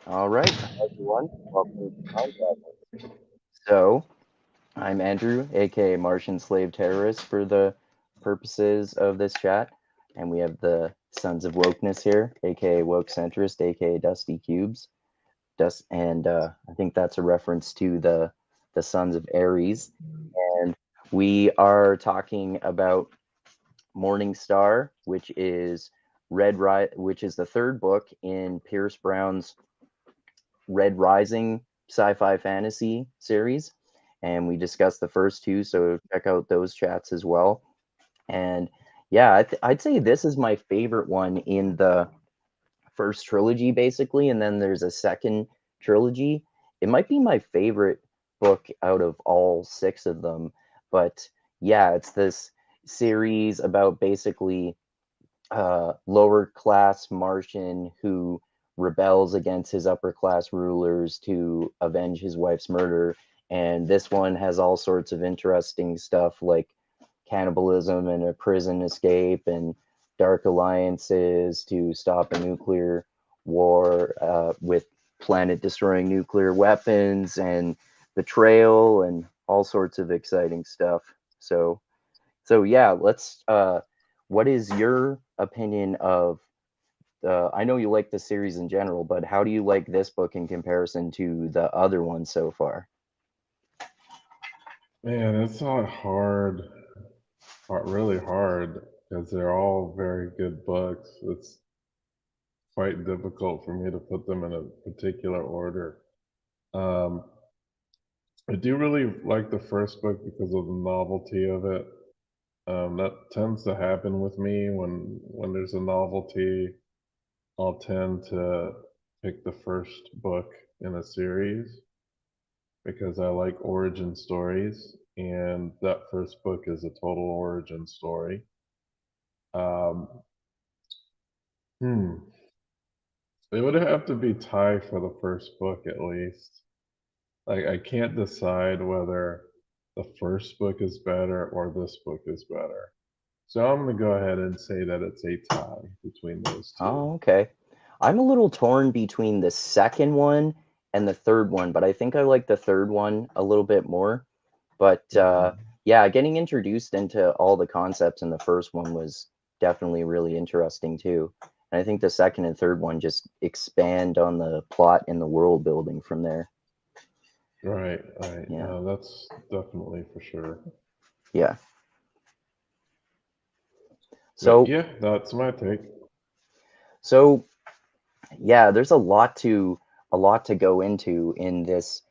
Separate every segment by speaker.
Speaker 1: All right, hi everyone. Welcome to Mindgasms. So, I'm Andrew, aka Martian Slave Terrorist, for the purposes of this chat, and we have the Sons of Wokeness here, aka Woke Centrist, aka Dusty Cubes. And I think that's a reference to the Sons of Ares. And we are talking about Morning Star, which is the third book in Pierce Brown's Red Rising sci-fi fantasy series, and we discussed the first two, so check out those chats as well. And yeah, I'd say this is my favorite one in the first trilogy, basically, and then there's a second trilogy. It might be my favorite book out of all six of them, but yeah, it's this series about basically lower class Martian who rebels against his upper class rulers to avenge his wife's murder. And this one has all sorts of interesting stuff like cannibalism and a prison escape and dark alliances to stop a nuclear war with planet destroying nuclear weapons and betrayal and all sorts of exciting stuff. So yeah, let's. What is your opinion of? I know you like the series in general, but how do you like this book in comparison to the other ones so far?
Speaker 2: Man, it's not really hard, because they're all very good books. It's quite difficult for me to put them in a particular order. Um, I do really like the first book because of the novelty of it. That tends to happen with me when there's a novelty. I'll tend to pick the first book in a series because I like origin stories, and that first book is a total origin story. Um, hmm. It would have to be tie for the first book at least. Like I can't decide whether the first book is better or this book is better. So I'm gonna go ahead and say that it's a tie between those two.
Speaker 1: Oh, okay. I'm a little torn between the second one and the third one, but I think I like the third one a little bit more. But
Speaker 2: Mhm.
Speaker 1: yeah, getting introduced into all the concepts in the first one was definitely really interesting too. And I think the second and third one just expand on the plot and the world building from there.
Speaker 2: Right, right.
Speaker 1: Yeah,
Speaker 2: That's definitely for sure.
Speaker 1: yeah.
Speaker 2: But
Speaker 1: So,
Speaker 2: yeah, that's my take.
Speaker 1: so yeah, there's a lot to go into in this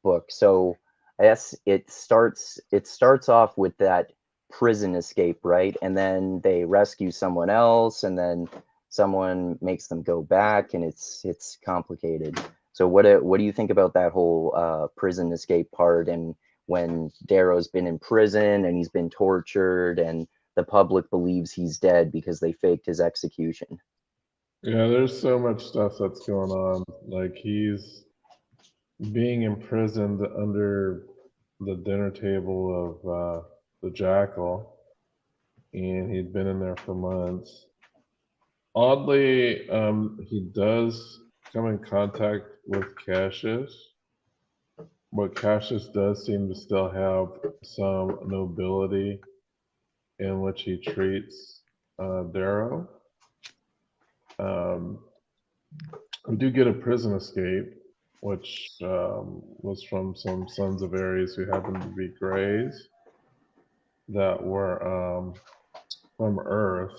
Speaker 1: book. So I guess it starts off with that prison escape, right? And then they rescue someone else, and then someone makes them go back, and it's complicated. So what do you think about that whole prison escape part? And when Darrow's been in prison and he's been tortured, and the public believes he's dead because they faked his execution.
Speaker 2: Yeah, there's so much stuff that's going on. Like he's being imprisoned under the dinner table of the jackal, and he'd been in there for months. Oddly, he does come in contact with Cassius, but Cassius does seem to still have some nobility in which he treats Darrow. Um, we do get a prison escape, which was from some Sons of Ares who happened to be Greys that were from Earth,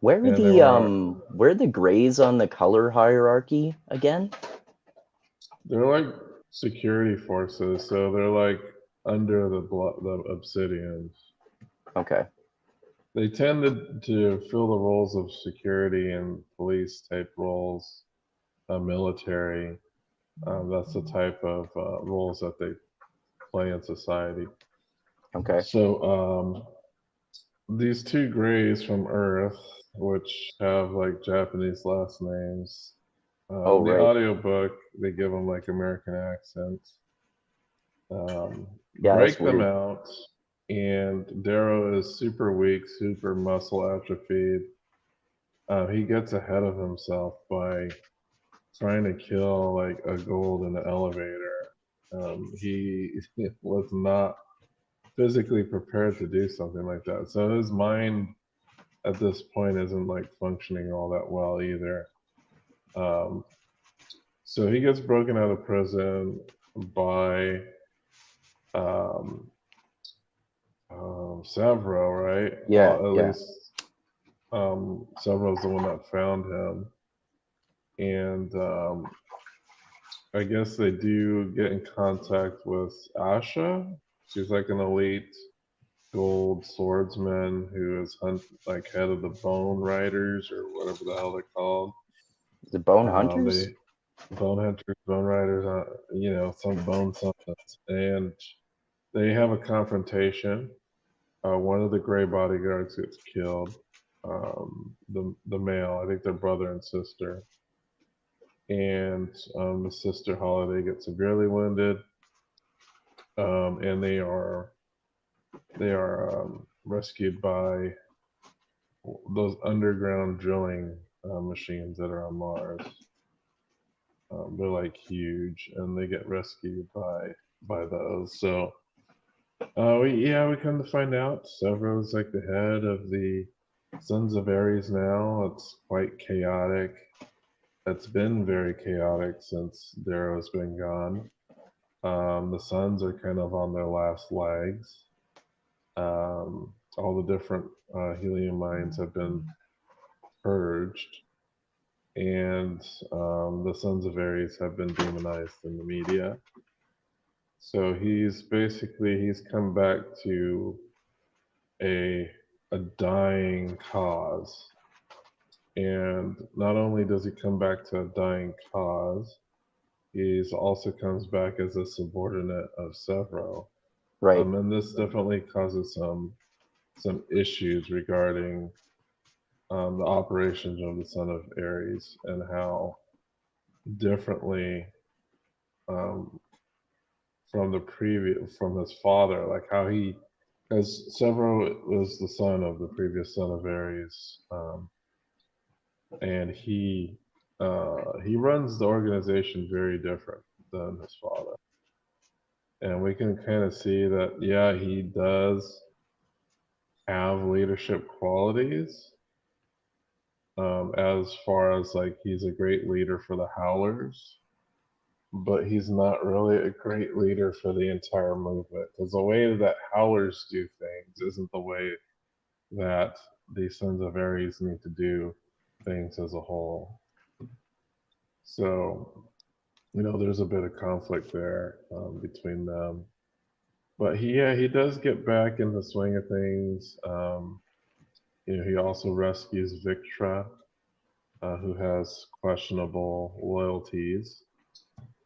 Speaker 1: Where are
Speaker 2: and they
Speaker 1: the
Speaker 2: were
Speaker 1: where are the grays on the color hierarchy again?
Speaker 2: they're like security forces, so they're like under the obsidians.
Speaker 1: Okay.
Speaker 2: They tended to fill the roles of security and police type roles, military. That's the type of roles that they play in society.
Speaker 1: Okay.
Speaker 2: So these two Greys from Earth, which have like Japanese last names,
Speaker 1: Oh,
Speaker 2: in the
Speaker 1: right.
Speaker 2: audiobook they give them like American accents.
Speaker 1: Yeah, that's
Speaker 2: Break them
Speaker 1: weird.
Speaker 2: out, and Darrow is super weak, super muscle atrophied. He gets ahead of himself by trying to kill like a gold in the elevator. He was not physically prepared to do something like that. So his mind at this point isn't like functioning all that well either. Um, so he gets broken out of prison by um, Savro, right?
Speaker 1: Yeah,
Speaker 2: At
Speaker 1: yeah.
Speaker 2: least Savro's the one that found him, and I guess they do get in contact with Asha. She's like an elite gold swordsman who is like head of the Bone Riders or whatever the hell they're called.
Speaker 1: The Bone Hunters?
Speaker 2: They Bone Hunters, Bone Riders, some bone something, and they have a confrontation. One of the gray bodyguards gets killed. The male, I think they're brother and sister, and the sister Holiday gets severely wounded, and they are rescued by those underground drilling machines that are on Mars. They're like huge, and they get rescued by those. So we come to find out Severo's like the head of the Sons of Ares now. It's quite chaotic. It's been very chaotic since Darrow's been gone. The Suns are kind of on their last legs. All the different helium mines have been purged, and the Sons of Ares have been demonized in the media. So he's come back to a a dying cause. And not only does he come back to a dying cause, he also comes back as a subordinate of Severo.
Speaker 1: Right.
Speaker 2: And this definitely causes some issues regarding the operations of the Son of Ares and how differently um, from his father, like how he, as Severo was the son of the previous son of Ares, and he runs the organization very different than his father, and we can kind of see that yeah, he does have leadership qualities, as far as like he's a great leader for the Howlers, but he's not really a great leader for the entire movement because the way that Howlers do things isn't the way that the Sons of Ares need to do things as a whole. So, there's a bit of conflict there between them. But he does get back in the swing of things. He also rescues Victra, who has questionable loyalties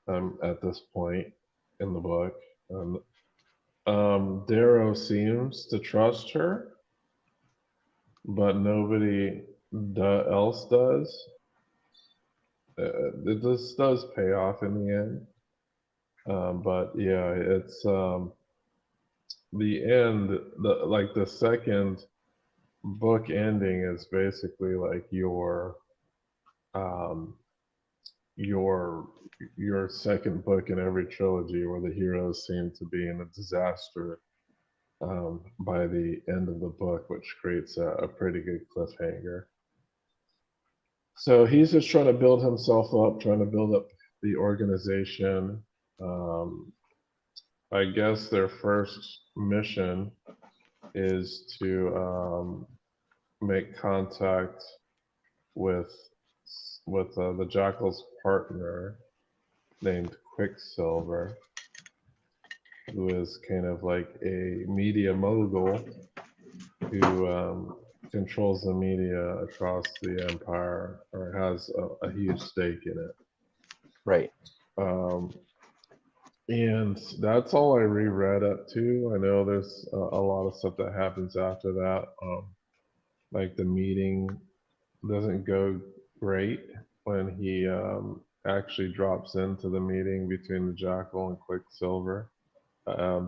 Speaker 2: at this point in the book. Darrow seems to trust her, but nobody else does. This does pay off in the end. But yeah, it's the end. The second book ending is basically like um, your your second book in every trilogy, where the heroes seem to be in a disaster by the end of the book, which creates a pretty good cliffhanger. So he's just trying to build himself up, trying to build up the organization. Um, I guess their first mission is to make contact with the Jackal's partner named Quicksilver, who is kind of like a media mogul who controls the media across the empire or has a huge stake in it.
Speaker 1: Right.
Speaker 2: Um, and that's all I reread up to. I know there's a lot of stuff that happens after that. Like the meeting doesn't go great when he actually drops into the meeting between the Jackal and Quicksilver.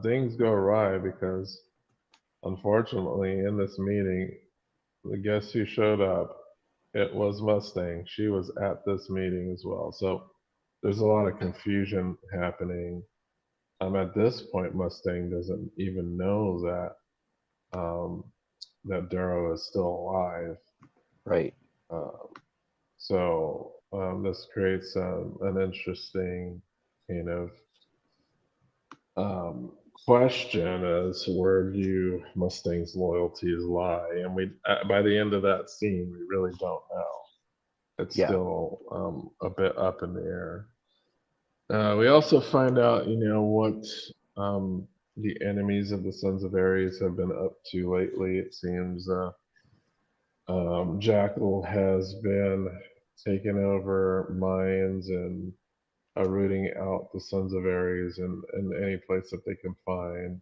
Speaker 2: Things go awry because, unfortunately, in this meeting, guess who showed up? it was Mustang. She was at this meeting as well. So there's a lot of confusion happening. At this point, Mustang doesn't even know um, that Darrow is still alive.
Speaker 1: Right.
Speaker 2: Uh, so this creates an interesting kind of um, question as to where do Mustang's loyalties lie, and we by the end of that scene, we really don't know. It's
Speaker 1: Yeah.
Speaker 2: still a bit up in the air. We also find out, what um, the enemies of the Sons of Ares have been up to lately. It seems Jackal has been taking over mines and rooting out the Sons of Ares in any place that they can find.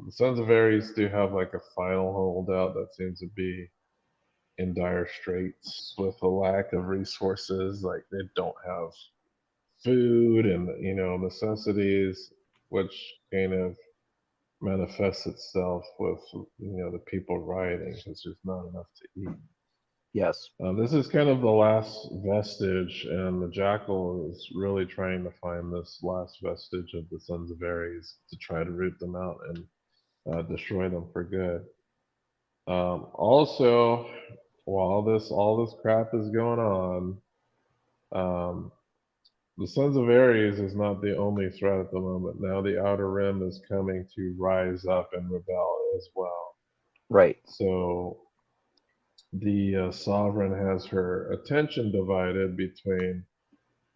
Speaker 2: The Sons of Ares do have like a final holdout that seems to be in dire straits with a lack of resources. Like they don't have food and necessities, which kind of manifests itself with the people rioting because there's not enough to eat.
Speaker 1: Yes.
Speaker 2: This is kind of the last vestige, and the Jackal is really trying to find this last vestige of the Sons of Ares to try to root them out and destroy them for good. Also, while all this crap is going on, um, the Sons of Ares is not the only threat at the moment. Now the Outer Rim is coming to rise up and rebel as well.
Speaker 1: Right.
Speaker 2: So the sovereign has her attention divided between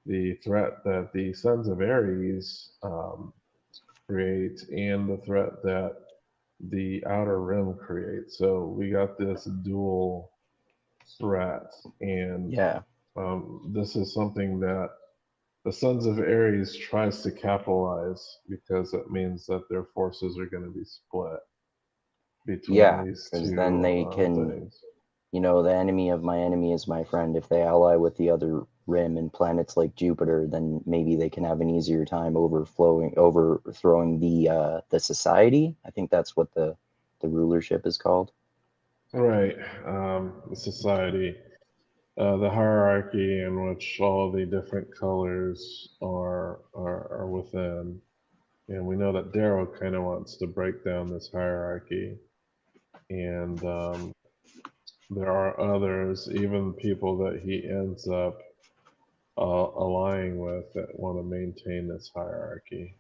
Speaker 2: the threat that the Sons of Ares create and the threat that the Outer Rim creates. So we got this dual threat, and
Speaker 1: Yeah.
Speaker 2: this is something that the Sons of Ares tries to capitalize because it means that their forces are going to be split between
Speaker 1: Yeah.
Speaker 2: these
Speaker 1: Because then
Speaker 2: two
Speaker 1: they can,
Speaker 2: things.
Speaker 1: the enemy of my enemy is my friend. If they ally with the other rim and planets like Jupiter, then maybe they can have an easier time overthrowing the society. I think that's what the rulership is called.
Speaker 2: Right. The society, the hierarchy in which all the different colors are within. And we know that Darrow kind of wants to break down this hierarchy. And there are others, even people that he ends up aligning with, that want to maintain this hierarchy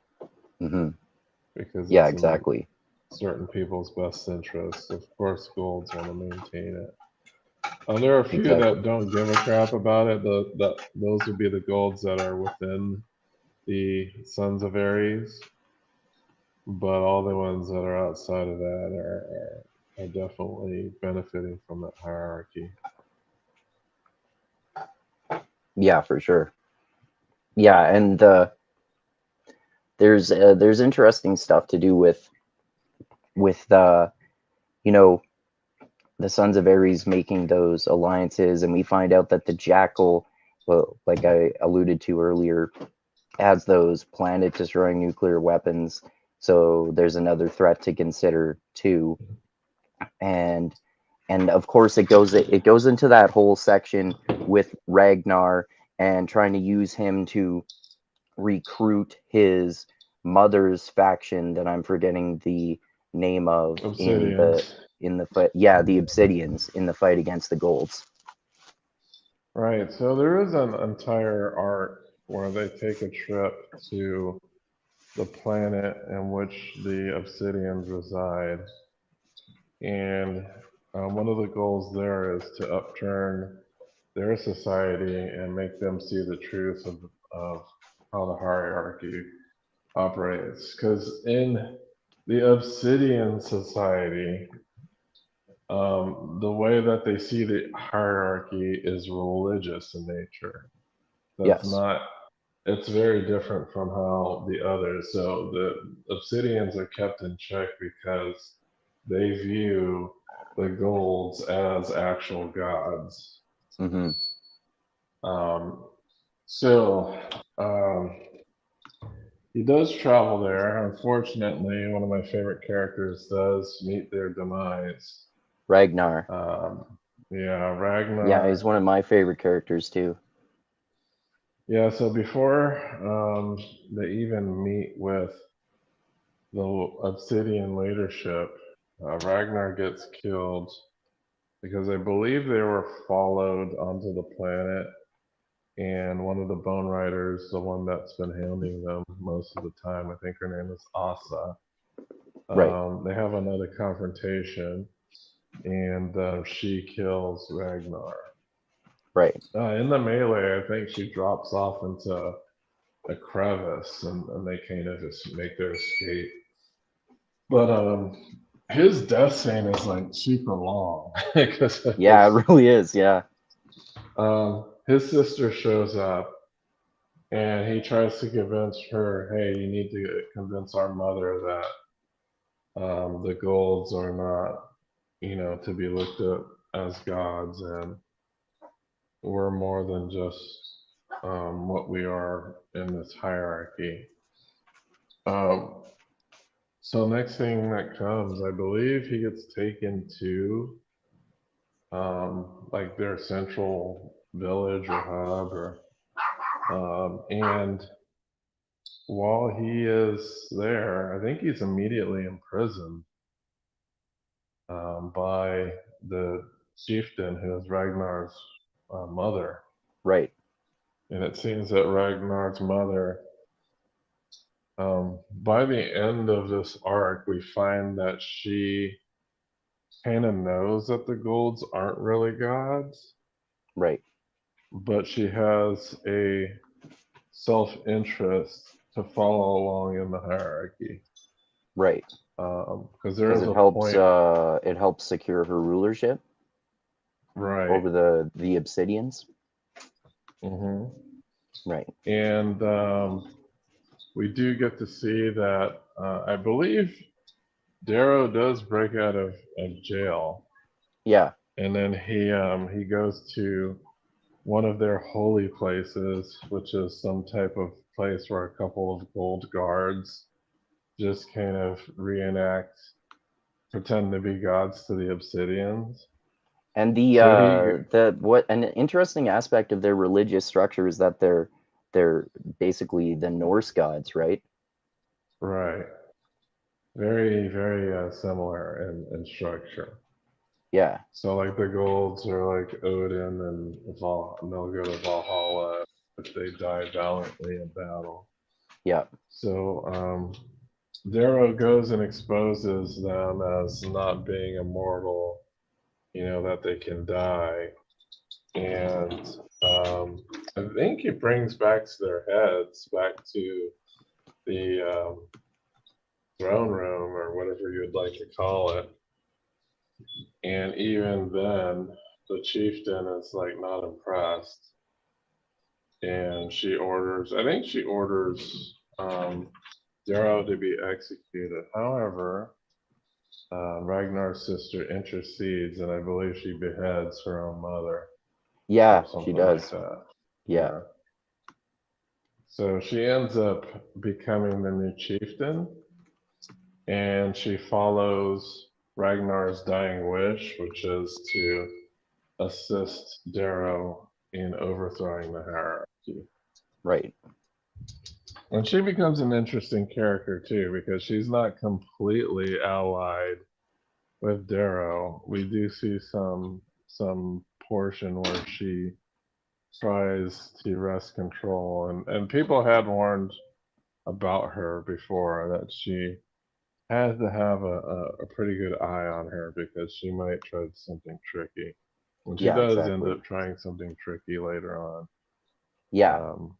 Speaker 1: Hmm.
Speaker 2: because
Speaker 1: Yeah,
Speaker 2: it's in
Speaker 1: exactly.
Speaker 2: certain people's best interest. Of course, Golds want to maintain it. There are a few
Speaker 1: Exactly.
Speaker 2: that don't give a crap about it. Those would be the Golds that are within the Sons of Ares, but all the ones that are outside of that are definitely benefiting from that hierarchy.
Speaker 1: Yeah, for sure. Yeah, and there's interesting stuff to do with you know the Sons of Ares making those alliances, and we find out that the Jackal, well, like I alluded to earlier, has those planet destroying nuclear weapons. So there's another threat to consider too. And of course it goes into that whole section with Ragnar and trying to use him to recruit his mother's faction that I'm forgetting the name of
Speaker 2: Obsidians.
Speaker 1: in the fight. Yeah, the Obsidians in the fight against the Golds.
Speaker 2: Right, so there is an entire arc where they take a trip to the planet in which the Obsidians reside. And one of the goals there is to upturn their society and make them see the truth of how the hierarchy operates. Because in the Obsidian society, the way that they see the hierarchy is religious in nature. That's
Speaker 1: Yes.
Speaker 2: not, it's very different from how the others. So the Obsidians are kept in check because they view the golds as actual gods.
Speaker 1: Hmm.
Speaker 2: Um, so he does travel there. Unfortunately, one of my favorite characters does meet their demise.
Speaker 1: Ragnar.
Speaker 2: Um, Yeah,
Speaker 1: Yeah, he's
Speaker 2: Ragnar.
Speaker 1: one of my favorite characters too.
Speaker 2: Yeah, so before they even meet with the Obsidian leadership, Ragnar gets killed because I believe they were followed onto the planet, and one of the Bone Riders, the one that's been hounding them most of the time, I think her name is Asa.
Speaker 1: Right,
Speaker 2: They have another confrontation, and she kills Ragnar.
Speaker 1: right.
Speaker 2: In the melee, I think she drops off into a crevice, and they kind of just make their escape. But his death scene is like super long because
Speaker 1: Yeah, it really is. Yeah,
Speaker 2: his sister shows up and he tries to convince her, hey, you need to convince our mother that the golds are not, to be looked at as gods, and we're more than just what we are in this hierarchy. Um, so next thing that comes, I believe he gets taken to like their central village or hub, or and while he is there, I think he's immediately imprisoned by the chieftain who is Ragnar's mother.
Speaker 1: right,
Speaker 2: And it seems that Ragnar's mother, by the end of this arc, we find that she kind of knows that the Golds aren't really gods,
Speaker 1: right,
Speaker 2: but she has a self-interest to follow along in the hierarchy.
Speaker 1: right.
Speaker 2: Because there
Speaker 1: Because
Speaker 2: is a point,
Speaker 1: it helps secure her rulership
Speaker 2: right?
Speaker 1: over the Obsidians.
Speaker 2: Hmm.
Speaker 1: Right.
Speaker 2: And we do get to see that I believe Darrow does break out of jail,
Speaker 1: Yeah,
Speaker 2: and then he goes to one of their holy places, which is some type of place where a couple of gold guards just kind of reenact, pretend to be gods to the Obsidians.
Speaker 1: and
Speaker 2: So he,
Speaker 1: the what an interesting aspect of their religious structure is that they're basically the Norse gods, right?
Speaker 2: right, very, very similar in structure.
Speaker 1: Yeah,
Speaker 2: So like the golds are like Odin and they'll go to Valhalla if they die valiantly in battle.
Speaker 1: yeah,
Speaker 2: So Darrow goes and exposes them as not being immortal, that they can die. And I think he brings back their heads back to the throne room or whatever you'd like to call it. And even then, the chieftain is like not impressed. And I think she orders Darrow to be executed. However, Ragnar's sister intercedes, and I believe she beheads her own mother
Speaker 1: yeah.
Speaker 2: or
Speaker 1: She
Speaker 2: something like
Speaker 1: does.
Speaker 2: that.
Speaker 1: Yeah,
Speaker 2: Yeah. So she ends up becoming the new chieftain, and she follows Ragnar's dying wish, which is to assist Darrow in overthrowing the hierarchy.
Speaker 1: right.
Speaker 2: And she becomes an interesting character too, because she's not completely allied with Darrow. We do see some portion where she tries to wrest control, and people had warned about her before that she has to have a pretty good eye on her because she might try something tricky. And she
Speaker 1: Yeah,
Speaker 2: does end
Speaker 1: exactly.
Speaker 2: up trying something tricky later on.
Speaker 1: Yeah,
Speaker 2: Um,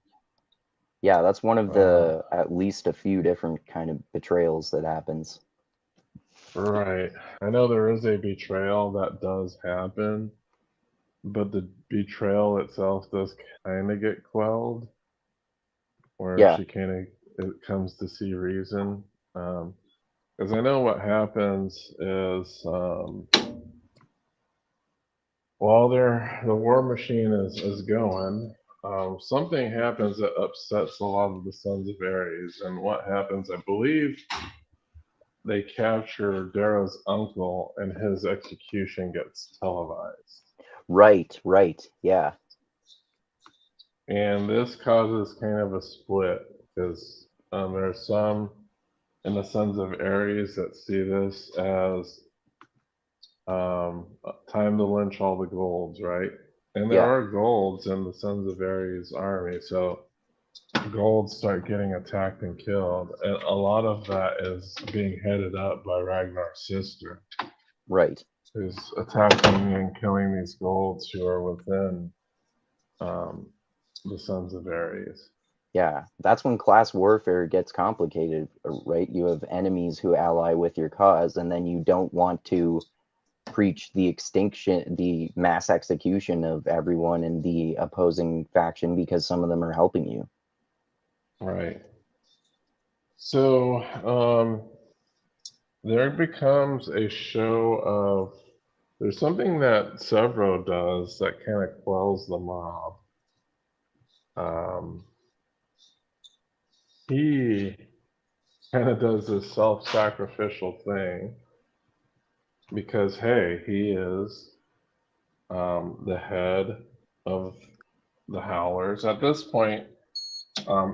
Speaker 1: yeah. That's one of
Speaker 2: uh,
Speaker 1: the at least a few different kind of betrayals that happens.
Speaker 2: right. I know there is a betrayal that does happen, but the betrayal itself does kind of get quelled, where
Speaker 1: Yeah,
Speaker 2: she kind of it comes to see reason. Because I know what happens is while the war machine is going, something happens that upsets a lot of the Sons of Ares. And what happens, I believe, they capture Darrow's uncle, and his execution gets televised.
Speaker 1: Right. Yeah.
Speaker 2: And this causes kind of a split because there are some in the Sons of Ares that see this as time to lynch all the golds, right? And there
Speaker 1: Yeah.
Speaker 2: are golds in the Sons of Ares army, so golds start getting attacked and killed. And a lot of that is being headed up by Ragnar's sister,
Speaker 1: Right.
Speaker 2: who's attacking and killing these golds who are within um, the Sons of Ares.
Speaker 1: Yeah. That's when class warfare gets complicated, right? You have enemies who ally with your cause, and then you don't want to preach the extinction, the mass execution of everyone in the opposing faction because some of them are helping you.
Speaker 2: Right. So there becomes a show of there's something that Severo does that kind of quells the mob. Um, he kind of does this self-sacrificial thing because hey, he is the head of the Howlers. At this point,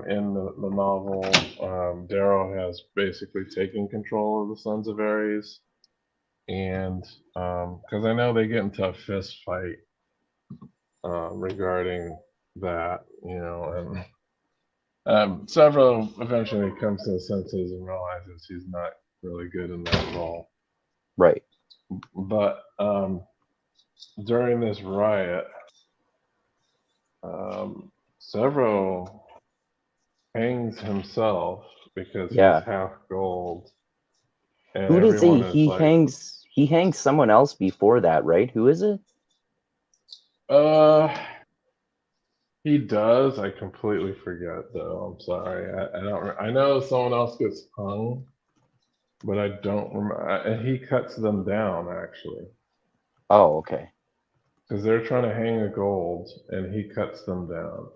Speaker 2: in the novel, Darrow has basically taken control of the Sons of Ares, and because I know they get into a fist fight regarding that, and Severo eventually comes to his senses and realizes he's not really good in that role.
Speaker 1: Right.
Speaker 2: But during this riot, Severo hangs himself because he's
Speaker 1: Yeah.
Speaker 2: half gold, and
Speaker 1: Who does
Speaker 2: everyone is like,
Speaker 1: he hangs someone else before that, right? Who is it?
Speaker 2: uh, he does. I completely forget though. I'm sorry. I don't. I know someone else gets hung, but I don't remember. And he cuts them down actually,
Speaker 1: Oh, okay.
Speaker 2: because they're trying to hang a gold, and he cuts them down,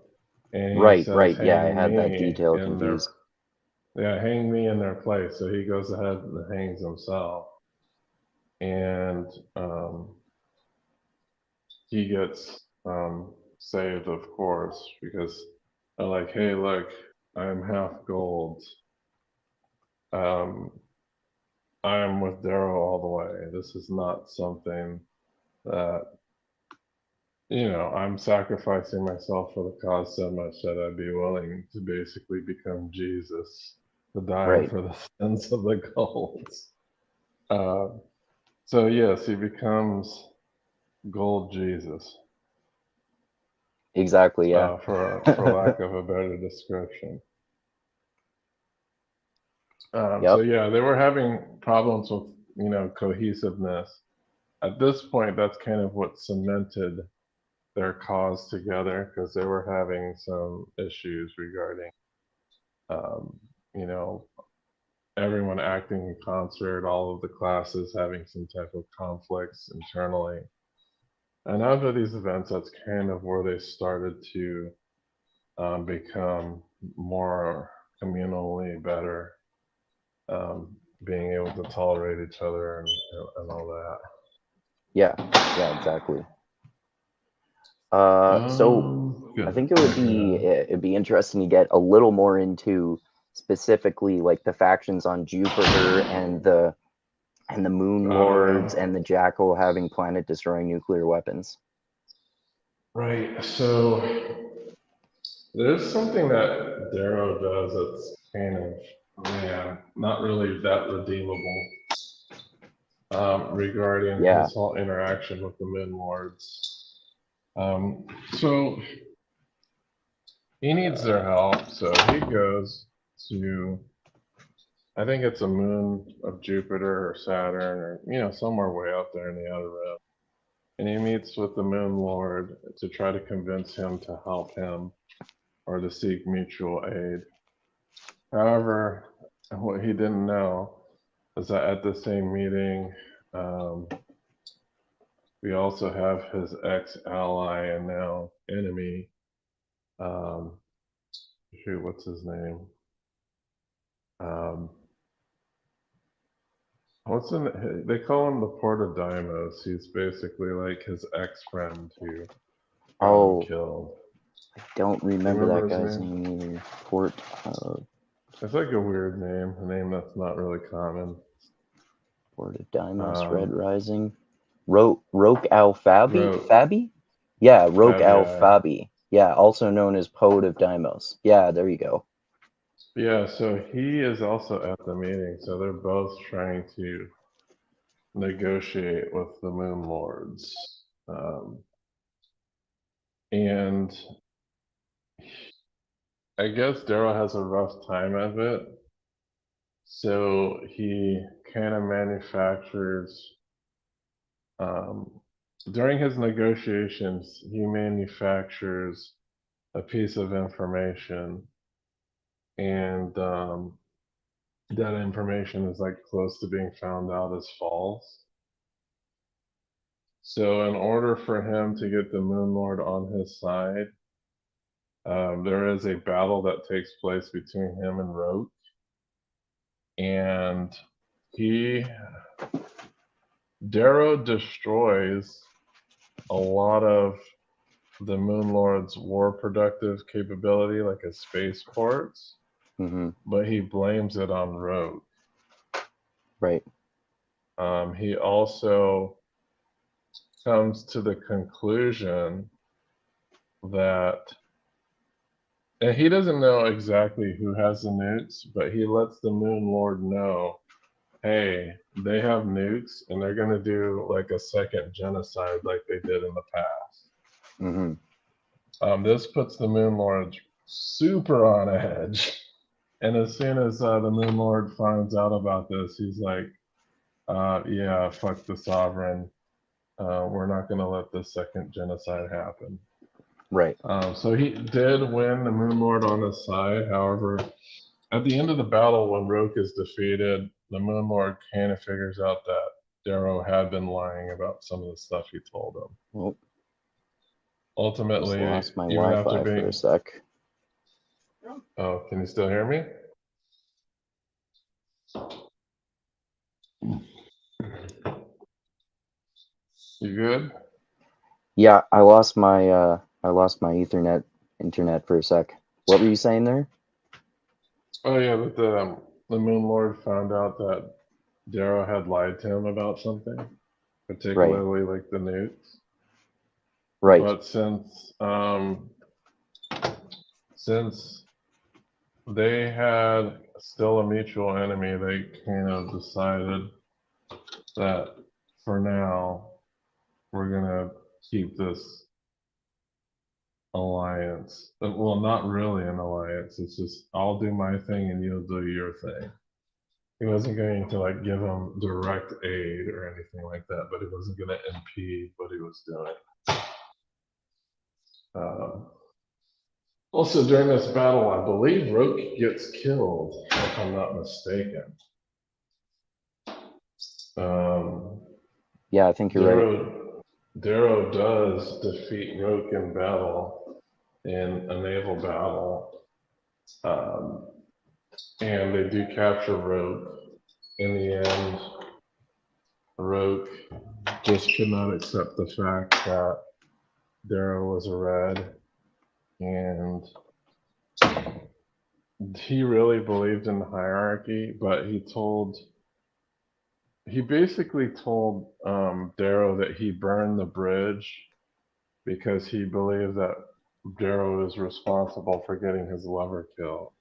Speaker 2: and he says,
Speaker 1: Right. Yeah, I
Speaker 2: "Hang
Speaker 1: had that
Speaker 2: me
Speaker 1: detail
Speaker 2: in their,
Speaker 1: confused.
Speaker 2: yeah, hang me in their place." So he goes ahead and hangs himself, and he gets saved, of course, because they're like, "Hey, look, I'm half gold. Um, I am with Darrow all the way. This is not something that, I'm sacrificing myself for the cause so much that I'd be willing to basically become Jesus to die
Speaker 1: Right.
Speaker 2: for the sins of the golds." Uh, so yes, he becomes Gold Jesus,
Speaker 1: Exactly, yeah.
Speaker 2: for lack of a better description. So
Speaker 1: Yep.
Speaker 2: yeah, they were having problems with cohesiveness. At this point, that's kind of what cemented their cause together because they were having some issues regarding um, you know everyone acting in concert, all of the classes having some type of conflicts internally. And after these events, that's kind of where they started to become more communally better, being able to tolerate each other and all that.
Speaker 1: Yeah. Yeah, exactly. So I
Speaker 2: Good.
Speaker 1: think it would
Speaker 2: Sorry, go
Speaker 1: be
Speaker 2: ahead.
Speaker 1: it'd be interesting to get a little more into specifically like the factions on Jupiter and the Moon
Speaker 2: Oh
Speaker 1: Lords
Speaker 2: yeah.
Speaker 1: and the Jackal having planet destroying nuclear weapons.
Speaker 2: Right. So there's something that Darrow does that's kind of, yeah, not really that redeemable, regarding
Speaker 1: Yeah.
Speaker 2: his whole interaction with the Moon Lords. So he needs their help, so he goes to, I think it's a moon of Jupiter or Saturn or, somewhere way out there in the outer rim. And he meets with the Moon Lord to try to convince him to help him or to seek mutual aid. However, what he didn't know is that at the same meeting, um, we also have his ex ally and now enemy. Um, Shoot, what's his name? Um, what's in? They call him the Port of Deimos. He's basically like his ex-friend who got him
Speaker 1: Oh,
Speaker 2: killed.
Speaker 1: I don't
Speaker 2: Do you
Speaker 1: remember
Speaker 2: remember
Speaker 1: that
Speaker 2: his
Speaker 1: guy's
Speaker 2: name?
Speaker 1: name either. Port of
Speaker 2: It's like a weird name, a name that's not really common.
Speaker 1: Port of Deimos, Red
Speaker 2: Um,
Speaker 1: Rising. Roke Al Fabi?
Speaker 2: wrote
Speaker 1: Fabi? Yeah, Roke Al
Speaker 2: Fabi.
Speaker 1: Fabi. Yeah, also known as Poet of Deimos. Yeah, there you go.
Speaker 2: Yeah, so he is also at the meeting. So they're both trying to negotiate with the Moon Lords. And I guess Darrow has a rough time of it. So he kind of manufactures, um, during his negotiations, he manufactures a piece of information, and that information is like close to being found out as false. So, in order for him to get the Moon Lord on his side, there is a battle that takes place between him and Rogue, and he Darrow destroys a lot of the Moon Lord's war productive capability, like a spaceports,
Speaker 1: Hmm.
Speaker 2: but he blames it on Rogue.
Speaker 1: Right.
Speaker 2: He also comes to the conclusion that, and he doesn't know exactly who has the nukes, but he lets the Moon Lord know, hey, they have nukes and they're going to do like a second genocide like they did in the past.
Speaker 1: Hmm.
Speaker 2: This puts the Moon Lord super on edge. And as soon as the Moon Lord finds out about this, he's like, yeah, fuck the sovereign. We're not going to let this second genocide happen.
Speaker 1: Right.
Speaker 2: So he did win the Moon Lord on his side. However, at the end of the battle, when Roke is defeated, the Moon Lord kind of figures out that Darrow had been lying about some of the stuff he told him.
Speaker 1: Well, just
Speaker 2: Ultimately,
Speaker 1: lost my
Speaker 2: even after
Speaker 1: Wi-Fi for a
Speaker 2: being,
Speaker 1: sec.
Speaker 2: oh, can you still hear me? You good?
Speaker 1: Yeah, I lost my Ethernet internet for a sec. What were you saying there?
Speaker 2: Oh yeah, but the Moon Lord found out that Darrow had lied to him about something,
Speaker 1: Right.
Speaker 2: particularly like the nukes.
Speaker 1: Right.
Speaker 2: But since they had still a mutual enemy, they kind of decided that for now we're gonna keep this alliance. Well, not really an alliance. It's just I'll do my thing and you'll do your thing. He wasn't going to like give him direct aid or anything like that, but he wasn't going to impede what he was doing. Um, Also, during this battle, I believe Roke gets killed, if I'm not mistaken. Um,
Speaker 1: Yeah, I think you're right.
Speaker 2: Darrow does defeat Roke in battle, in a naval battle, um, and they do capture Roke. In the end, Roke just could not accept the fact that Darrow was a red, and he really believed in the hierarchy, but he basically told Darrow that he burned the bridge because he believed that Darrow is responsible for getting his lover killed,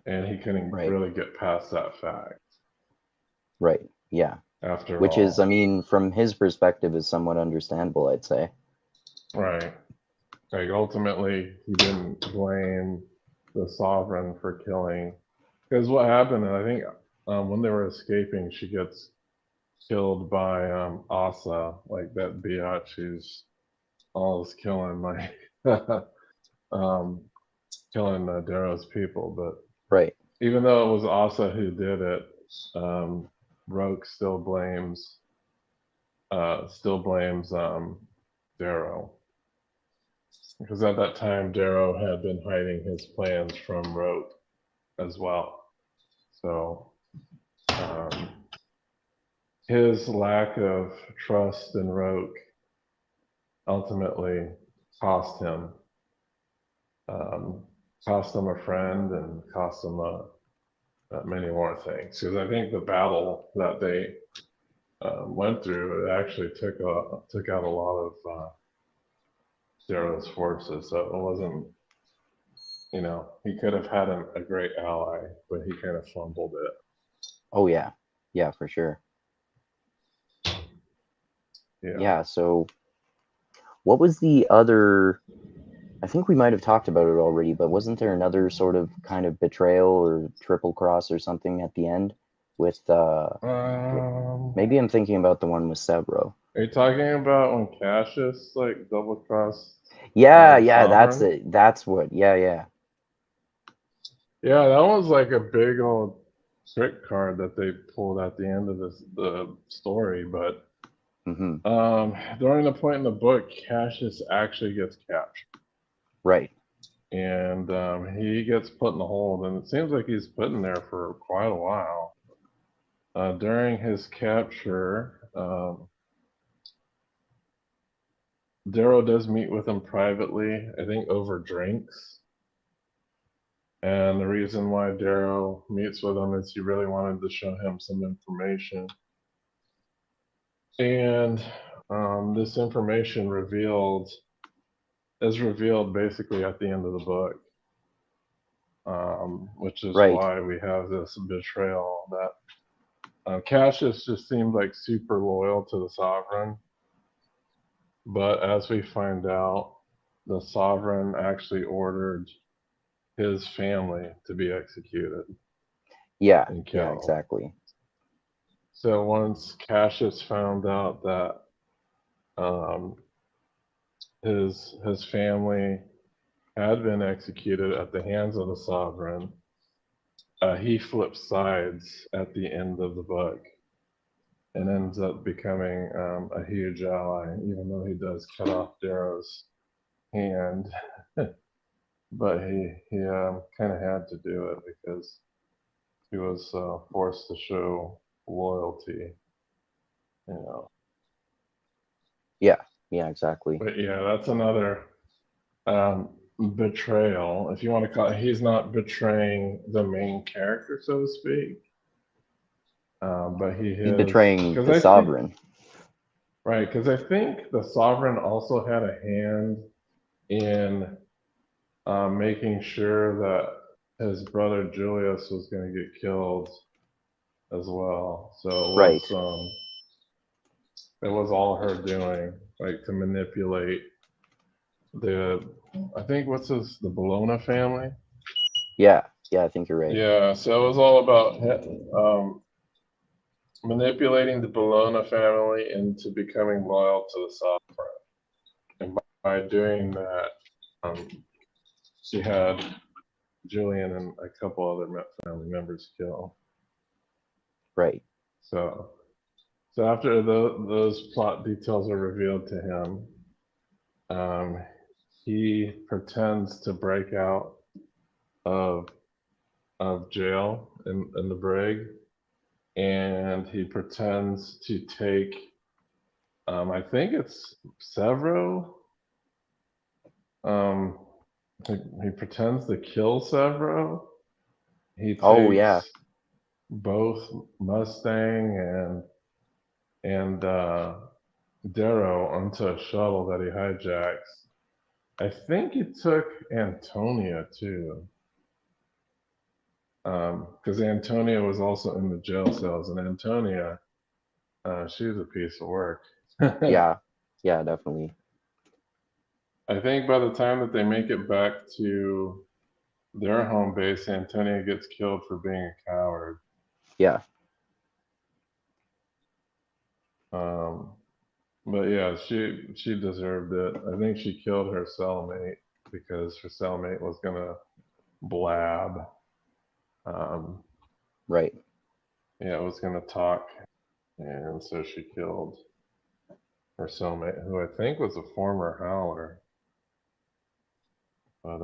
Speaker 2: and he couldn't
Speaker 1: Right.
Speaker 2: really get past that fact.
Speaker 1: Right. Yeah.
Speaker 2: After
Speaker 1: Which is, I
Speaker 2: all,
Speaker 1: mean, from his perspective, is somewhat understandable, I'd say.
Speaker 2: right? Like ultimately, he didn't blame the sovereign for killing. Because what happened, I think, when they were escaping, she gets killed by Asa, like that biatch who's always killing like um, killing Darrow's people. But
Speaker 1: Right.
Speaker 2: even though it was Asa who did it, Roke still blames Darrow, because at that time Darrow had been hiding his plans from Roke as well. So his lack of trust in Roke ultimately cost him um, cost him a friend and cost him many more things. Because I think the battle that they went through, it actually took out a lot of Darrow's forces. So it wasn't, he could have had a great ally, but he kind of fumbled it.
Speaker 1: Oh yeah, yeah, for sure.
Speaker 2: Yeah.
Speaker 1: Yeah. So, what was the other? I think we might have talked about it already, but wasn't there another sort of kind of betrayal or triple cross or something at the end with maybe I'm thinking about the one with Severo.
Speaker 2: Are you talking about when Cassius like double crossed
Speaker 1: Yeah,
Speaker 2: the
Speaker 1: yeah, that's
Speaker 2: Sovereign?
Speaker 1: it. That's what. Yeah, yeah.
Speaker 2: Yeah, that was like a big old trick card that they pulled at the end of the story. But
Speaker 1: Mm-hmm.
Speaker 2: during the point in the book, Cassius actually gets captured,
Speaker 1: Right.
Speaker 2: and he gets put in the hold, and it seems like he's put in there for quite a while. During his capture, Darrow does meet with him privately, I think over drinks. And the reason why Darrow meets with him is he really wanted to show him some information. And this information is revealed basically at the end of the book, which is
Speaker 1: Right.
Speaker 2: why we have this betrayal that Cassius just seemed like super loyal to the Sovereign. But as we find out, the Sovereign actually ordered his family to be executed
Speaker 1: Yeah.
Speaker 2: and
Speaker 1: Yeah.
Speaker 2: killed.
Speaker 1: Exactly.
Speaker 2: So once Cassius found out that um, his family had been executed at the hands of the Sovereign, he flips sides at the end of the book and ends up becoming a huge ally, even though he does cut off Darrow's hand. But he kind of had to do it because he was forced to show loyalty, you know.
Speaker 1: Yeah. Yeah. Exactly.
Speaker 2: But yeah, that's another um, betrayal, if you want to call it. He's not betraying the main character, so to speak, but he
Speaker 1: He's
Speaker 2: is,
Speaker 1: betraying
Speaker 2: because
Speaker 1: the
Speaker 2: I think,
Speaker 1: sovereign.
Speaker 2: right, because I think the Sovereign also had a hand in making sure that his brother Julius was going to get killed as well. So
Speaker 1: Right.
Speaker 2: it was all her doing, like to manipulate the, I think the Bologna family.
Speaker 1: Yeah. Yeah. I think you're right.
Speaker 2: Yeah, so it was all about manipulating the Bologna family into becoming loyal to the Sovereign. And by doing that, um, she had Julian and a couple other family members killed.
Speaker 1: Right.
Speaker 2: So, so after those plot details are revealed to him, um, he pretends to break out of jail in the brig, and he pretends to take, I think it's Severo. Um, he pretends to kill Severo. He
Speaker 1: Oh yeah.
Speaker 2: takes both Mustang and Darrow onto a shuttle that he hijacks. I think he took Antonia too, because Antonia was also in the jail cells, and Antonia, she was a piece of work.
Speaker 1: Yeah. Yeah. Definitely.
Speaker 2: I think by the time that they make it back to their home base, Antonia gets killed for being a coward.
Speaker 1: Yeah.
Speaker 2: Um, but yeah, she deserved it. I think she killed her cellmate because her cellmate was gonna blab. Um,
Speaker 1: Right.
Speaker 2: yeah, it was gonna talk, and so she killed her cellmate, who I think was a former howler. But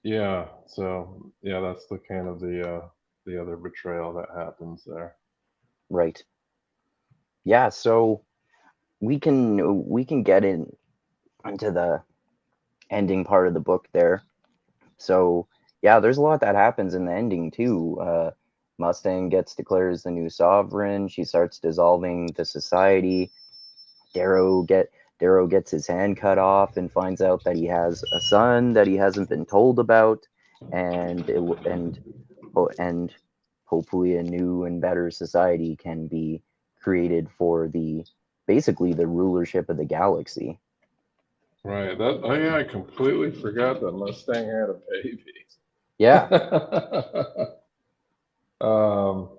Speaker 2: yeah, so yeah, that's the kind of the the other betrayal that happens there.
Speaker 1: Right. Yeah, so we can get into the ending part of the book there. So yeah, there's a lot that happens in the ending too. Mustang gets declared as the new sovereign. She starts dissolving the society. Darrow get Darrow gets his hand cut off and finds out that he has a son that he hasn't been told about, and and hopefully a new and better society can be created for the basically the rulership of the galaxy.
Speaker 2: Right. That. Oh yeah, I completely forgot that Mustang had a baby.
Speaker 1: Yeah.
Speaker 2: um.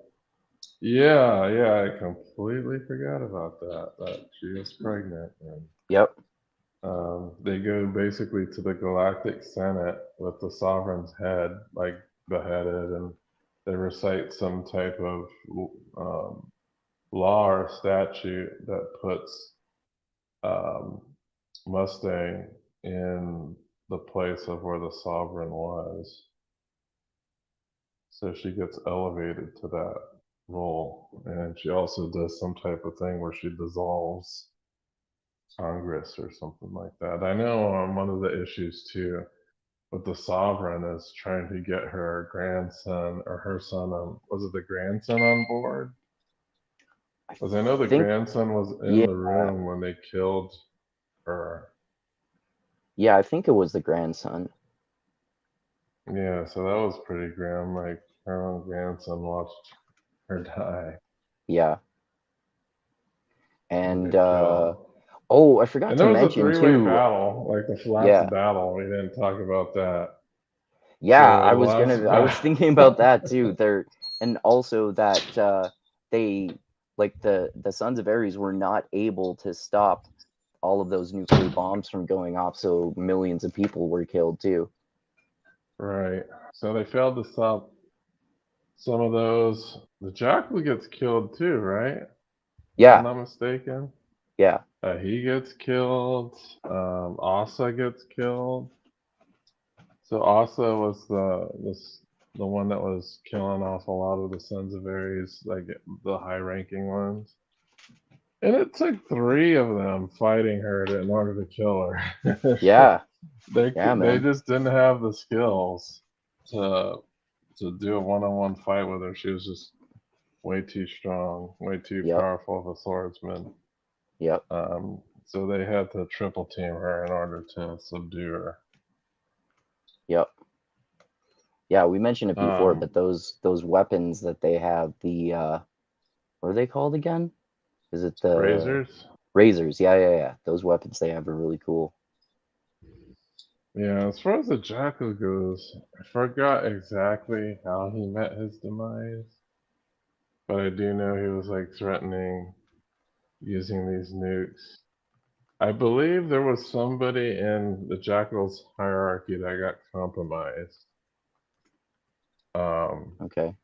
Speaker 2: Yeah. Yeah. I completely forgot about that. That she is pregnant, and
Speaker 1: Yep.
Speaker 2: they go basically to the Galactic Senate with the Sovereign's head, like beheaded, and they recite some type of um, law or statute that puts um, Mustang in the place of where the sovereign was. So she gets elevated to that role. And she also does some type of thing where she dissolves Congress or something like that. I know one of the issues too with the sovereign is trying to get her grandson or her son on, was it the grandson on board?
Speaker 1: I
Speaker 2: Because I know the
Speaker 1: think
Speaker 2: grandson was in
Speaker 1: yeah,
Speaker 2: the room when they killed her.
Speaker 1: yeah, I think it was the grandson.
Speaker 2: Yeah, so that was pretty grim. Like her own grandson watched her die
Speaker 1: Yeah.
Speaker 2: and
Speaker 1: And
Speaker 2: get killed.
Speaker 1: oh, I forgot
Speaker 2: And
Speaker 1: to
Speaker 2: there was a
Speaker 1: mention
Speaker 2: three-way
Speaker 1: too.
Speaker 2: battle, like the last
Speaker 1: Yeah.
Speaker 2: battle. We didn't talk about that.
Speaker 1: Yeah,
Speaker 2: So the last
Speaker 1: I was
Speaker 2: battle.
Speaker 1: thinking about that too. There and also that they like the Sons of Ares were not able to stop all of those nuclear bombs from going off, so millions of people were killed too.
Speaker 2: Right. So they failed to stop some of those. The jackal gets killed too, right? If I'm
Speaker 1: Yeah,
Speaker 2: not mistaken.
Speaker 1: yeah.
Speaker 2: He gets killed. Asa gets killed. So Asa was the one that was killing off a lot of the Sons of Ares, like the high-ranking ones. And it took three of them fighting her in order to kill her.
Speaker 1: Yeah. Yeah,
Speaker 2: They
Speaker 1: man.
Speaker 2: just didn't have the skills to to do a one-on-one fight with her. She was just way too strong, way too
Speaker 1: Yep.
Speaker 2: powerful of a swordsman.
Speaker 1: Yep.
Speaker 2: So they had to triple team her in order to subdue her.
Speaker 1: Yep. Yeah, we mentioned it before,
Speaker 2: Um,
Speaker 1: but those weapons that they have, the what are they called again? Is it the
Speaker 2: razors.
Speaker 1: razors? Yeah, yeah, yeah. Those weapons they have are really cool.
Speaker 2: Yeah, as far as the jackal goes, I forgot exactly how he met his demise, but I do know he was like threatening using these nukes. I believe there was somebody in the jackal's hierarchy that got compromised, um,
Speaker 1: Okay.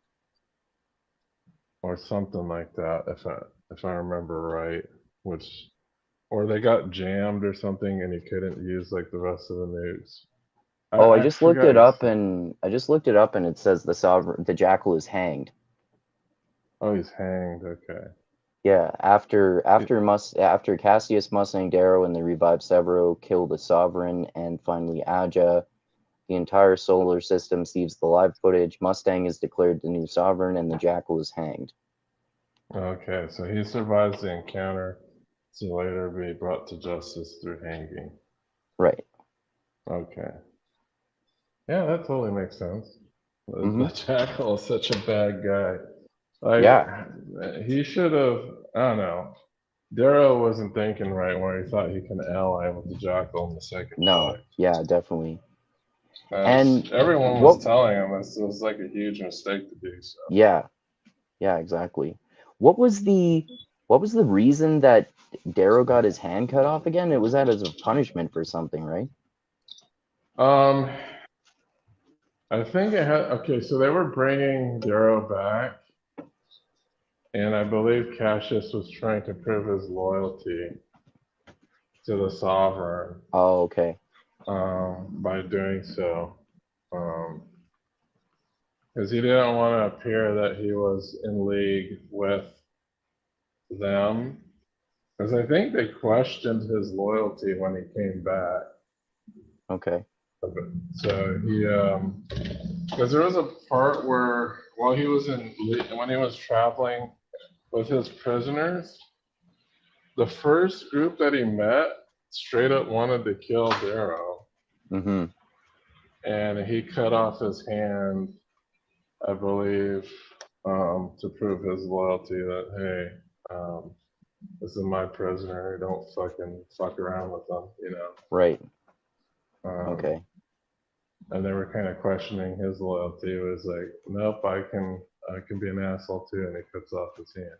Speaker 2: or something like that, if I remember right. Which, or they got jammed or something, and he couldn't use like the rest of the nukes.
Speaker 1: Oh,
Speaker 2: I forgot.
Speaker 1: I just looked it up and it says the jackal is hanged.
Speaker 2: Oh, he's hanged. Okay.
Speaker 1: Yeah, after Cassius, Mustang, Darrow, and the revived Severo kill the Sovereign and finally Aja, the entire solar system sees the live footage. Mustang is declared the new Sovereign and the jackal is hanged.
Speaker 2: Okay, so he survives the encounter to later be brought to justice through hanging.
Speaker 1: Right.
Speaker 2: Okay. Yeah, that totally makes sense. The
Speaker 1: Mm-hmm.
Speaker 2: Jackal is such a bad guy.
Speaker 1: Yeah.
Speaker 2: Like, he should have, I don't know. Darrow wasn't thinking right when he thought he can ally with the Jackal in the second
Speaker 1: No.
Speaker 2: book.
Speaker 1: Yeah, definitely.
Speaker 2: As
Speaker 1: And
Speaker 2: everyone was
Speaker 1: what
Speaker 2: telling him, this was like a huge mistake to do so.
Speaker 1: yeah, yeah, exactly. What was the what was the reason that Darrow got his hand cut off again? It was that as a punishment for something, right?
Speaker 2: Um, I think it had, okay, so they were bringing Darrow back, and I believe Cassius was trying to prove his loyalty to the sovereign
Speaker 1: Oh, okay.
Speaker 2: by doing so. Um, because he didn't want to appear that he was in league with them. Because I think they questioned his loyalty when he came back.
Speaker 1: Okay.
Speaker 2: So he, because there was a part where while he was when he was traveling with his prisoners, the first group that he met straight up wanted to kill Darrow.
Speaker 1: Mm-hmm.
Speaker 2: And he cut off his hand, I believe, to prove his loyalty that, hey, this is my prisoner. Don't fucking fuck around with them, you know.
Speaker 1: Right.
Speaker 2: Um,
Speaker 1: Okay.
Speaker 2: and they were kind of questioning his loyalty. It was like, nope, I can be an asshole too, and he cuts off his hand.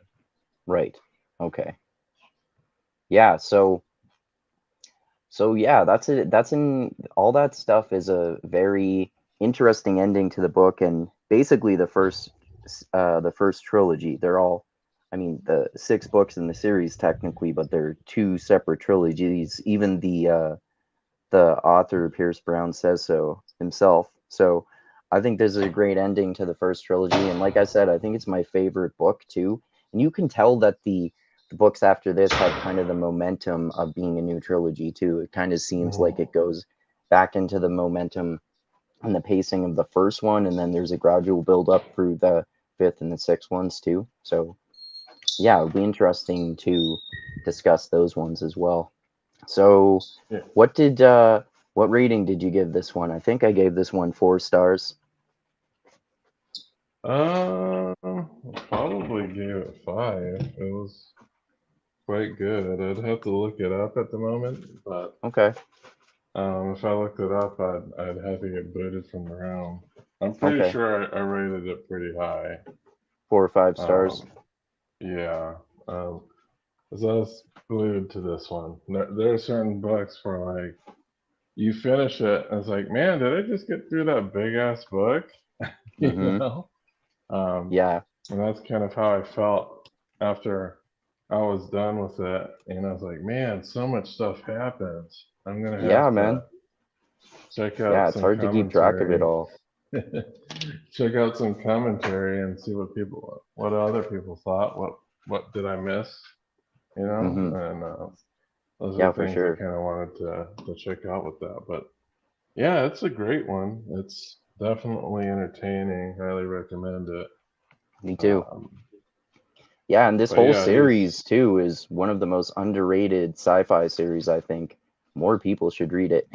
Speaker 1: Right. Okay. Yeah. So yeah, that's it. That's in all that stuff is a very interesting ending to the book, and basically the first trilogy. They're all, I mean, the six books in the series technically, but they're two separate trilogies. Even the author Pierce Brown says so himself. So I think this is a great ending to the first trilogy, and like I said, I think it's my favorite book too. And you can tell that the books after this have kind of the momentum of being a new trilogy too. It kind of seems like it goes back into the momentum and the pacing of the first one, and then there's a gradual build up through the fifth and the sixth ones too. So yeah, it would be interesting to discuss those ones as well. So
Speaker 2: Yeah.
Speaker 1: what did what rating did you give this one? I think I gave this one 4 stars.
Speaker 2: Probably gave it 5. It was quite good. I'd have to look it up at the moment, but
Speaker 1: Okay.
Speaker 2: if I looked it up, I'd have to get booted from the realm. I'm pretty
Speaker 1: Okay.
Speaker 2: sure I rated it pretty high.
Speaker 1: 4 or 5 stars.
Speaker 2: Um, yeah. As I was alluded to this one, there are certain books where like you finish it and it's like, man, did I just get through that big ass book? You
Speaker 1: Mm-hmm.
Speaker 2: know? Um,
Speaker 1: Yeah.
Speaker 2: and that's kind of how I felt after I was done with it. And I was like, man, so much stuff happens. I'm gonna
Speaker 1: Yeah,
Speaker 2: have to
Speaker 1: man.
Speaker 2: check
Speaker 1: Yeah,
Speaker 2: out
Speaker 1: it's
Speaker 2: some
Speaker 1: hard to keep track of it
Speaker 2: commentary.
Speaker 1: all.
Speaker 2: Check out some commentary and see what other people thought. What did I miss? You know?
Speaker 1: Mm-hmm.
Speaker 2: And those are
Speaker 1: Yeah, for
Speaker 2: things I
Speaker 1: sure.
Speaker 2: kind of wanted to check out with that. But yeah, it's a great one. It's definitely entertaining. Highly recommend it.
Speaker 1: Me too.
Speaker 2: Um,
Speaker 1: Yeah, and this
Speaker 2: but
Speaker 1: whole
Speaker 2: yeah,
Speaker 1: series too is one of the most underrated sci-fi series, I think. More people should read it.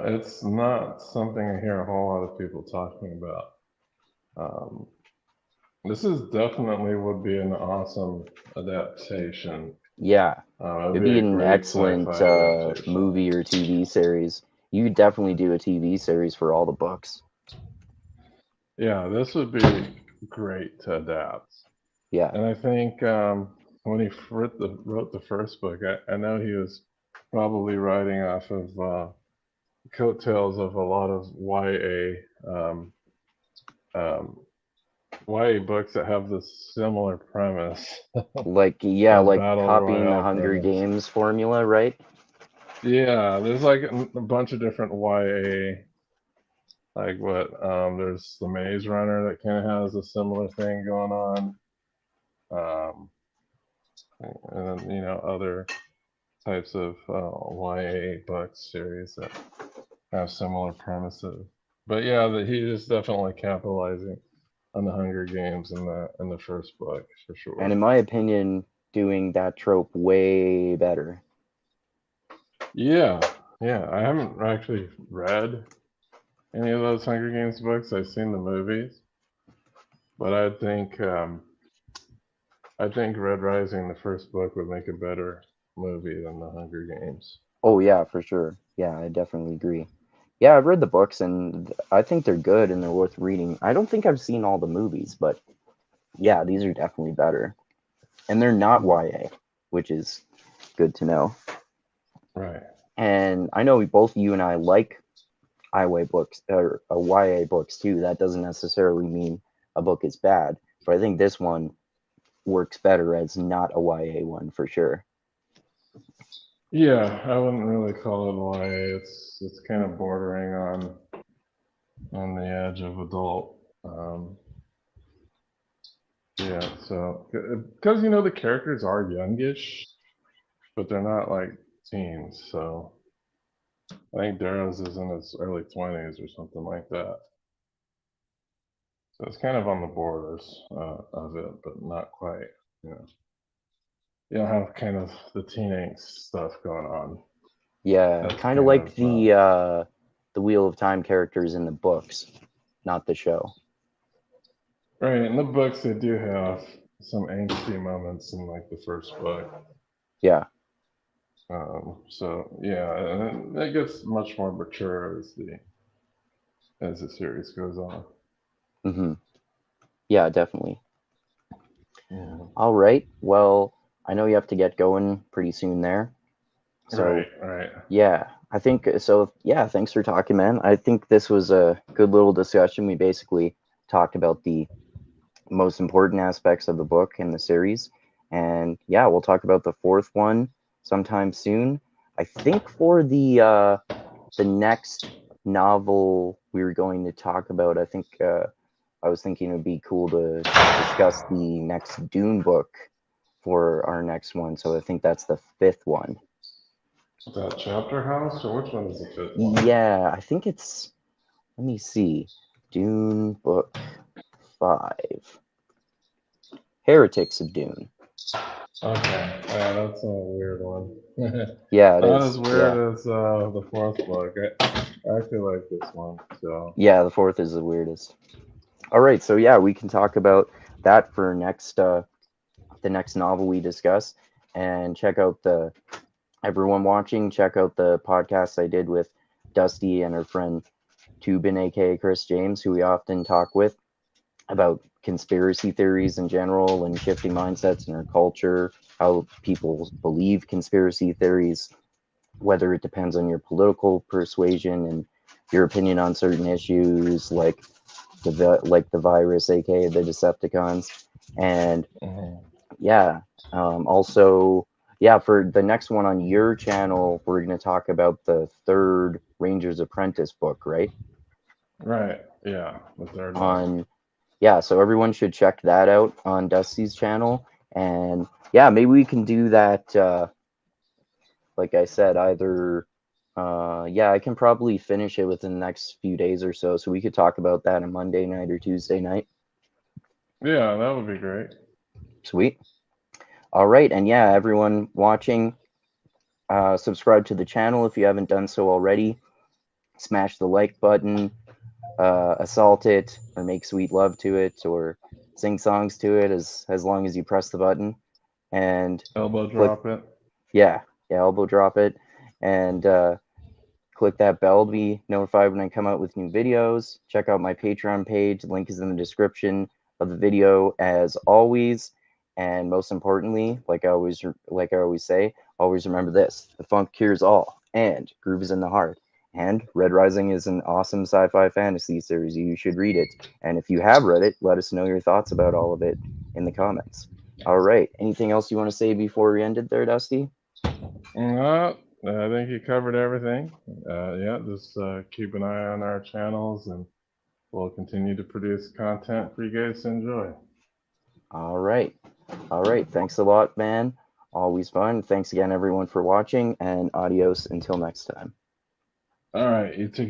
Speaker 2: it's not something I hear a whole lot of people talking about. Um, this is definitely would be an awesome adaptation.
Speaker 1: Yeah.
Speaker 2: It'd
Speaker 1: It'd
Speaker 2: be
Speaker 1: be
Speaker 2: a
Speaker 1: an
Speaker 2: great
Speaker 1: excellent
Speaker 2: sci-fi adaptation.
Speaker 1: movie or TV series. You could definitely do a TV series for all the books.
Speaker 2: Yeah, this would be great to adapt.
Speaker 1: Yeah.
Speaker 2: And I think when he wrote the first book, I know he was probably writing off of coattails of a lot of um, um, YA books that have this similar premise,
Speaker 1: Like, yeah,
Speaker 2: a
Speaker 1: like
Speaker 2: battle
Speaker 1: copying the
Speaker 2: royale
Speaker 1: Hunger
Speaker 2: premise.
Speaker 1: Games formula, right?
Speaker 2: Yeah, there's like a bunch of different YA, like there's the Maze Runner that kind of has a similar thing going on. Um, and then, other types of YA books series that have similar premises. But yeah, he is definitely capitalizing on the Hunger Games in the first book for
Speaker 1: And in
Speaker 2: sure.
Speaker 1: my opinion, doing that trope way better.
Speaker 2: Yeah, yeah. I haven't actually read any of those Hunger Games books. I've seen the movies, but I think Red Rising, the first book, would make a better movie than the Hunger Games.
Speaker 1: Oh yeah, for sure. Yeah, I definitely agree. Yeah, I've read the books and I think they're good and they're worth reading. I don't think I've seen all the movies, but yeah, these are definitely better. And they're not YA, which is good to know.
Speaker 2: Right.
Speaker 1: And I know both you and I like YA books or YA books too. That doesn't necessarily mean a book is bad, but I think this one works better as not a YA one for sure.
Speaker 2: Yeah, I wouldn't really call it YA. It's kind of bordering on on the edge of adult. Yeah, so because the characters are youngish, but they're not like teens. So I think Darrow's is in his early 20s or something like that. So it's kind of on the borders of it, but not quite. You know, you don't have kind of the teen angst stuff going on.
Speaker 1: Yeah,
Speaker 2: That's
Speaker 1: kind of
Speaker 2: kind
Speaker 1: like
Speaker 2: of
Speaker 1: the Wheel of Time characters in the books, not the show.
Speaker 2: right. In the books, they do have some angsty moments in like the first book.
Speaker 1: Yeah.
Speaker 2: So yeah, and it gets much more mature as the series goes on.
Speaker 1: Hmm. Yeah, definitely.
Speaker 2: Mhm.
Speaker 1: All right. Well, I know you have to get going pretty soon there.
Speaker 2: Right,
Speaker 1: So,
Speaker 2: right.
Speaker 1: yeah, I think so. Yeah, thanks for talking, man. I think this was a good little discussion. We basically talked about the most important aspects of the book and the series. And yeah, we'll talk about the fourth one sometime soon. I think for the next novel we were going to talk about, I think I was thinking it would be cool to discuss the next Dune book for our next one. So I think that's the fifth one.
Speaker 2: That chapter house, or which one is the fifth one?
Speaker 1: Yeah, I think it's, let me see, Dune book 5, Heretics of Dune.
Speaker 2: Okay, yeah, that's a weird one.
Speaker 1: Yeah, it
Speaker 2: Not
Speaker 1: is.
Speaker 2: as
Speaker 1: Yeah.
Speaker 2: weird as the fourth book. I actually like this one. So
Speaker 1: Yeah, the fourth is the weirdest. All right, so yeah, we can talk about that for next the next novel we discuss, and check out the everyone watching. Check out the podcast I did with Dusty and her friend Tubin, aka Chris James, who we often talk with about conspiracy theories in general and shifting mindsets in our culture, how people believe conspiracy theories, whether it depends on your political persuasion and your opinion on certain issues like the virus, aka the Decepticons, and
Speaker 2: mhm.
Speaker 1: yeah, also yeah, for the next one on your channel, we're going to talk about the third Ranger's Apprentice book, right?
Speaker 2: Right, yeah, the third one.
Speaker 1: On Yeah, so everyone should check that out on Dusty's channel, and yeah, maybe we can do that. Like I said, either yeah, I can probably finish it within the next few days or so, so we could talk about that on Monday night or Tuesday night.
Speaker 2: Yeah, that would be great.
Speaker 1: Sweet. All right, and yeah, everyone watching, subscribe to the channel if you haven't done so already. Smash the like button, assault it, or make sweet love to it, or sing songs to it as long as you press the button. And
Speaker 2: Elbow
Speaker 1: click,
Speaker 2: drop it.
Speaker 1: yeah, yeah, elbow drop it, and click that bell to be notified when I come out with new videos. Check out my Patreon page. Link is in the description of the video as always. And most importantly, like I always say, always remember this: the funk cures all, and groove is in the heart. And Red Rising is an awesome sci-fi fantasy series. You should read it. And if you have read it, let us know your thoughts about all of it in the comments. All right. Anything else you want to say before we ended there, Dusty?
Speaker 2: No, I think you covered everything. Yeah, just keep an eye on our channels, and we'll continue to produce content for you guys to enjoy.
Speaker 1: All right. All right. Thanks a lot, man. Always fun. Thanks again, everyone, for watching, and adios until next time.
Speaker 2: All right, you take